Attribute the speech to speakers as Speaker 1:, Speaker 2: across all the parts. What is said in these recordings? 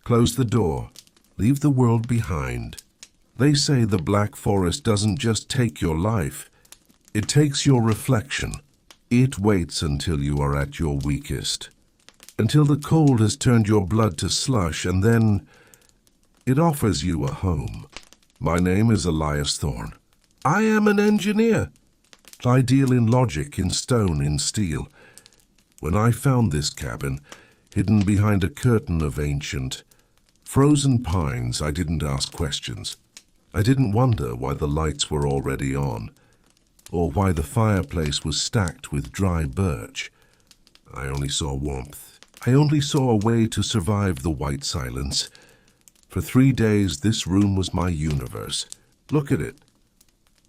Speaker 1: Close the door. Leave the world behind. They say the Black Forest doesn't just take your life. It takes your reflection. It waits until you are at your weakest. Until the cold has turned your blood to slush, and then it offers you a home. My name is Elias Thorne. I am an engineer. I deal in logic, in stone, in steel. When I found this cabin, hidden behind a curtain of ancient, frozen pines, I didn't ask questions. I didn't wonder why the lights were already on, or why the fireplace was stacked with dry birch. I only saw warmth. I only saw a way to survive the white silence. For 3 days, this room was my universe. Look at it.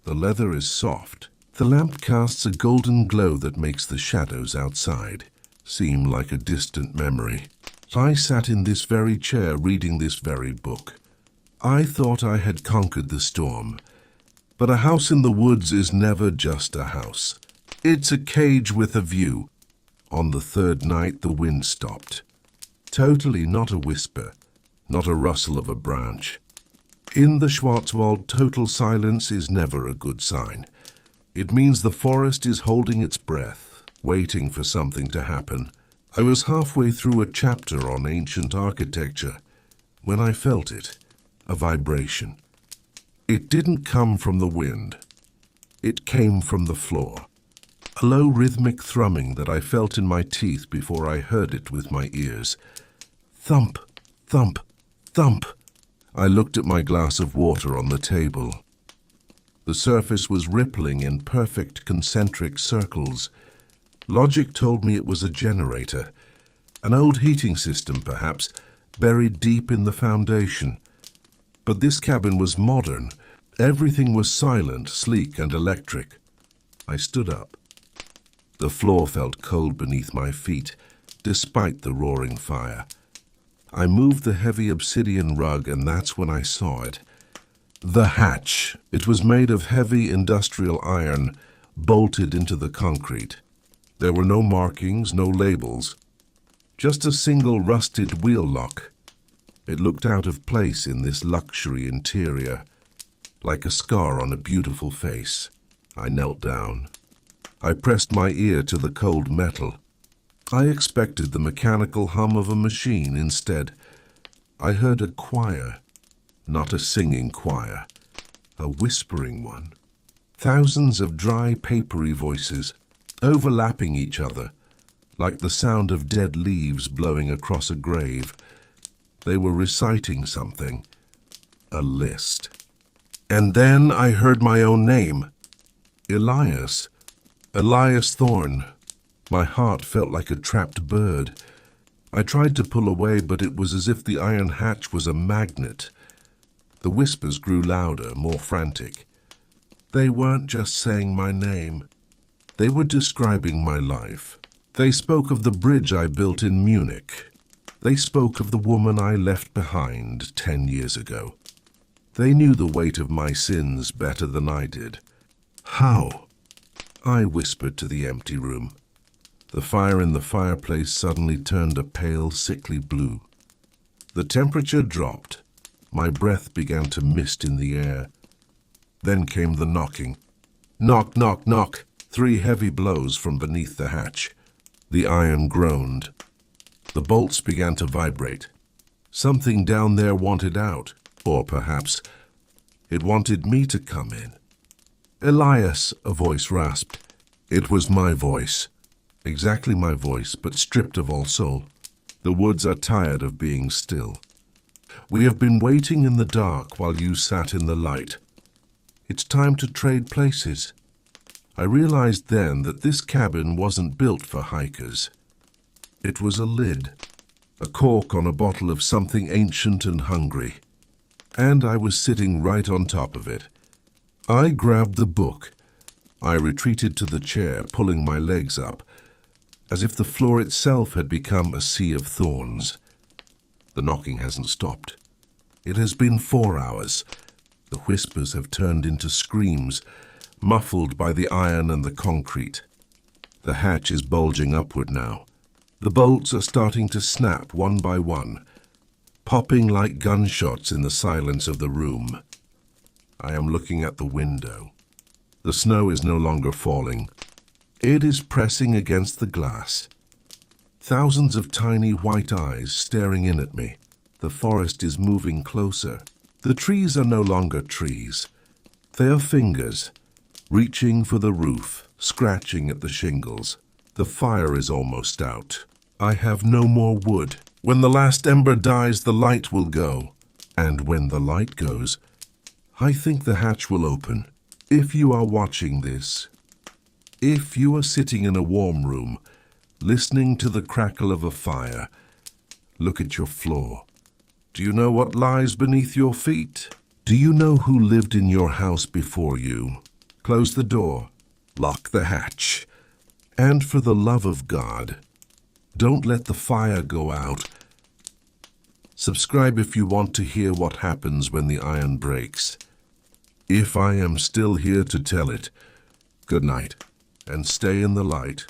Speaker 1: The leather is soft. The lamp casts a golden glow that makes the shadows outside seem like a distant memory. I sat in this very chair reading this very book. I thought I had conquered the storm. But a house in the woods is never just a house. It's a cage with a view. On the third night, the wind stopped. Totally not a whisper, not a rustle of a branch. In the Schwarzwald, total silence is never a good sign. It means the forest is holding its breath, waiting for something to happen. I was halfway through a chapter on ancient architecture when I felt it, a vibration. It didn't come from the wind. It came from the floor. A low rhythmic thrumming that I felt in my teeth before I heard it with my ears. Thump, thump, thump. I looked at my glass of water on the table. The surface was rippling in perfect concentric circles. Logic told me it was a generator, an old heating system perhaps, buried deep in the foundation. But this cabin was modern. Everything was silent, sleek, and electric. I stood up. The floor felt cold beneath my feet, despite the roaring fire. I moved the heavy obsidian rug, and that's when I saw it. The hatch. It was made of heavy industrial iron, bolted into the concrete. There were no markings, no labels. Just a single rusted wheel lock. It looked out of place in this luxury interior, like a scar on a beautiful face. I knelt down. I pressed my ear to the cold metal. I expected the mechanical hum of a machine. Instead, I heard a choir, not a singing choir, a whispering one. Thousands of dry, papery voices, overlapping each other, like the sound of dead leaves blowing across a grave. They were reciting something, a list. And then I heard my own name, Elias Thorne. My heart felt like a trapped bird. I tried to pull away, but it was as if the iron hatch was a magnet. The whispers grew louder, more frantic. They weren't just saying my name. They were describing my life. They spoke of the bridge I built in Munich. They spoke of the woman I left behind 10 years ago. They knew the weight of my sins better than I did. How? I whispered to the empty room. The fire in the fireplace suddenly turned a pale, sickly blue. The temperature dropped. My breath began to mist in the air. Then came the knocking. Knock, knock, knock. 3 heavy blows from beneath the hatch. The iron groaned. The bolts began to vibrate. Something down there wanted out, or perhaps it wanted me to come in. Elias, a voice rasped. It was my voice. Exactly my voice, but stripped of all soul. The woods are tired of being still. We have been waiting in the dark while you sat in the light. It's time to trade places. I realized then that this cabin wasn't built for hikers. It was a lid, a cork on a bottle of something ancient and hungry. And I was sitting right on top of it. I grabbed the book. I retreated to the chair, pulling my legs up, as if the floor itself had become a sea of thorns. The knocking hasn't stopped. It has been 4 hours. The whispers have turned into screams, muffled by the iron and the concrete. The hatch is bulging upward now. The bolts are starting to snap one by one. popping like gunshots in the silence of the room. I am looking at the window. The snow is no longer falling. It is pressing against the glass. Thousands of tiny white eyes staring in at me. The forest is moving closer. The trees are no longer trees. They are fingers, reaching for the roof, scratching at the shingles. The fire is almost out. I have no more wood. When the last ember dies, the light will go. And when the light goes, I think the hatch will open. If you are watching this, if you are sitting in a warm room, listening to the crackle of a fire, look at your floor. Do you know what lies beneath your feet? Do you know who lived in your house before you? Close the door, lock the hatch, and for the love of God, don't let the fire go out. Subscribe if you want to hear what happens when the iron breaks. If I am still here to tell it, good night, and stay in the light.